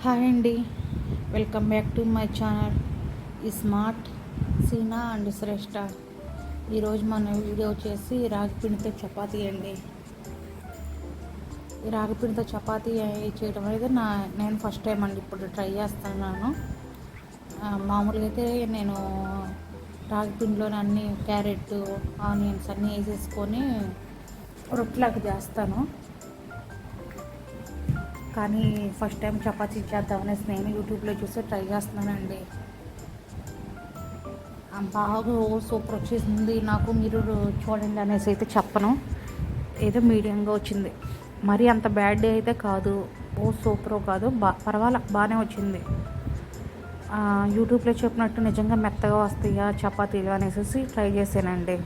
Hi అండి. Welcome back to my channel ఈ smart Cena and శ్రేష్ఠ. ఈరోజు మన వీడియో వచ్చేసి రాగిపిండితో చపాతీ అండి. ఈ రాగిపిండితో చపాతీ చేయడం అనేది నేను ఫస్ట్ టైం అండి ఇప్పుడు ట్రై చేస్తున్నాను. మామూలుగా అయితే నేను రాగిపిండిలోని అన్ని క్యారెట్ ఆనియన్స్ అన్నీ వేసేసుకొని రొట్టెలాగా చేస్తాను. కానీ ఫస్ట్ టైం చపాతీ చేద్దామనేసి నేను యూట్యూబ్లో చూసి ట్రై చేస్తున్నానండి. బాగా సూపర్ వచ్చేసింది. నాకు మీరు చూడండి అనేసి అయితే చెప్పను, ఏదో మీడియంగా వచ్చింది. మరీ అంత బ్యాడ్ డే అయితే కాదు, సూపర్ కాదు, పర్వాలా బాగానే వచ్చింది. యూట్యూబ్లో చెప్పినట్టు నిజంగా మెత్తగా వస్తాయా చపాతీలు అనేసి ట్రై చేశానండి.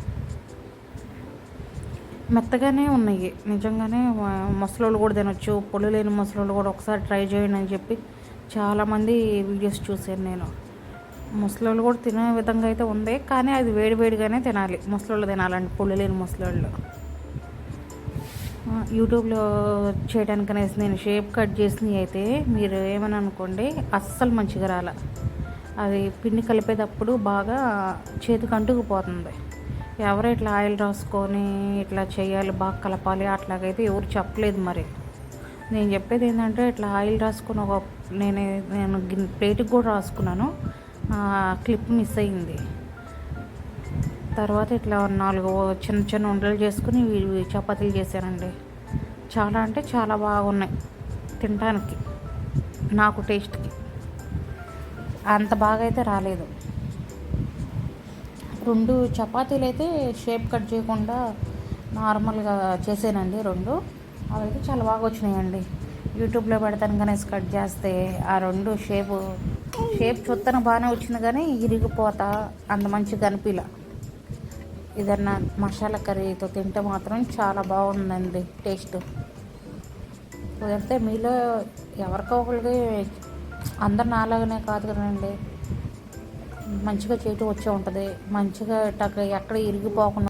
మెత్తగానే ఉన్నాయి నిజంగానే. ముసలోళ్ళు కూడా తినొచ్చు, పొల్లు లేని ముసలోళ్ళు కూడా ఒకసారి ట్రై చేయండి అని చెప్పి చాలామంది వీడియోస్ చూశాను నేను. ముసలోళ్ళు కూడా తినే విధంగా అయితే ఉంది, కానీ అది వేడివేడిగానే తినాలి. ముసలోళ్ళు తినాలండి, పొల్లు లేని ముసలోళ్ళు. యూట్యూబ్లో చేయడానికి అనేసి నేను షేప్ కట్ చేసినవి అయితే మీరు ఏమని అనుకోండి, అస్సలు మంచిగా రాలే. అది పిండి కలిపేటప్పుడు బాగా చేతికి అంటుకుపోతుంది. ఎవరు ఇట్లా ఆయిల్ రాసుకొని ఇట్లా చేయాలి, బాగా కలపాలి అట్లాగైతే ఎవరు చెప్పలేదు. మరి నేను చెప్పేది ఏంటంటే, ఇట్లా ఆయిల్ రాసుకొని నేను ప్లేట్కి కూడా రాసుకున్నాను, క్లిప్ మిస్ అయింది. తర్వాత ఇట్లా 4 చిన్న చిన్న ఉండలు చేసుకుని చపాతీలు చేశానండి. చాలా అంటే చాలా బాగున్నాయి తినడానికి. నాకు టేస్ట్కి అంత బాగా అయితే రాలేదు. 2 చపాతీలు అయితే షేప్ కట్ చేయకుండా నార్మల్గా చేసానండి. 2 అవైతే చాలా బాగా వచ్చినాయండి. యూట్యూబ్లో పెడతాను కానీ కట్ చేస్తే ఆ 2 షేప్ చూస్తాను బాగానే వచ్చింది, కానీ ఇరిగిపోతా అంత మంచిగా అనిపించలే. ఏదన్నా మసాలా కర్రీతో తింటే మాత్రం చాలా బాగుందండి టేస్ట్. కుదిరితే మీలో ఎవరికో ఒకరికి, అందరు నాలాగనే కాదు కదండి, మంచిగా చేయటం వచ్చే ఉంటుంది. మంచిగా ఎక్కడ ఇరిగిపోకుండా